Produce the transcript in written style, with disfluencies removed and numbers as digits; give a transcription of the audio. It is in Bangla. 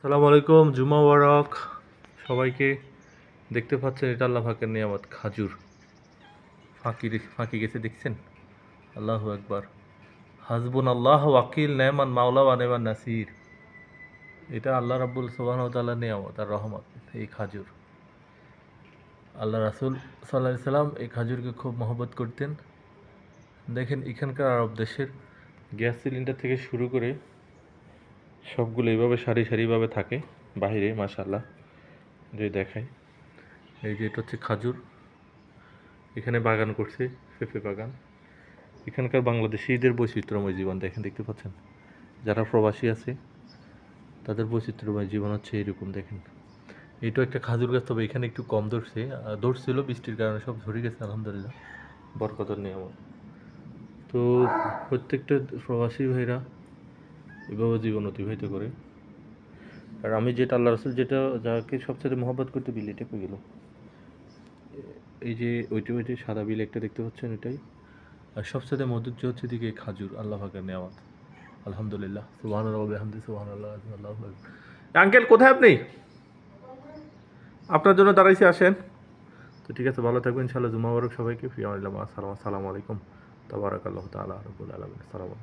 সালামু আলাইকুম, জুমা মুবারক সবাইকে। দেখতে পাচ্ছেন এটা আল্লাহ পাকের নিয়ামত, খাজুর। ফাঁকি ফাঁকি গেছে দেখছেন? আল্লাহু আকবার। হাসবুন আল্লাহ ওয়াকিল, নেমান মাওলা ওয়া নেমান নাসির। এটা আল্লাহ রাব্বুল সুবহানাহু ওয়া তাআলার নিয়ামত আর রহমত, এই খাজুর। আল্লাহ রাসূল সাল্লাল্লাহু আলাইহি সাল্লাম এই খাজুরকে খুব মহব্বত করতেন। দেখেন এখানকার আরব দেশের গ্যাস সিলিন্ডার থেকে শুরু করে সবগুলো এইভাবে সারি সারিভাবে থাকে বাহিরে, মাশাআল্লাহ। যে দেখাই, এই যে এটা হচ্ছে খাজুর। এখানে বাগান করছে, পেঁপে বাগান। এখানকার বাংলাদেশিদের বৈচিত্র্যময় জীবন দেখেন, দেখতে পাচ্ছেন। যারা প্রবাসী আছে তাদের বৈচিত্র্যময় জীবন হচ্ছে এরকম দেখেন। এটা একটা খাজুর গাছ, তবে এখানে একটু কম ধরছে, ধরছিল বৃষ্টির কারণে সব ঝরে গেছে আলহামদুলিল্লাহ, বরকতের নিয়ামত। তো প্রত্যেকটা প্রবাসী ভাইরা এভাবে জীবন অতিবাহিত করে। আর আমি যেটা আল্লাহ রাসূল যেটা যাকে সবচেয়ে মহব্বত করতে বিলিটা পেয়ে গেল, এই যে ওইটা সাদা বিল একটা দেখতে পাচ্ছেন, এটাই। আর সবচেয়ে মধুর্য হচ্ছে দিকে খাজুর, আল্লাহ পাকের নেয়ামত। আলহামদুলিল্লাহ, সুবহানাল্লাহ ওয়া বিহামদিহি, সুবহানাল্লাহ আল্লাহু আকবার। আঙ্কেল কোথায় আপনি? আপনার জন্য দাঁড়াইছি, আসেন। তো ঠিক আছে, ভালো থাকবেন ইনশাআল্লাহ। জুমা মুবারক সবাইকে। ফি আমানিল্লাহ। আসসালামু আলাইকুম। তাবারাকাল্লাহু তাআলা রাব্বুল আলামিন। আসসালামু আলাইকুম।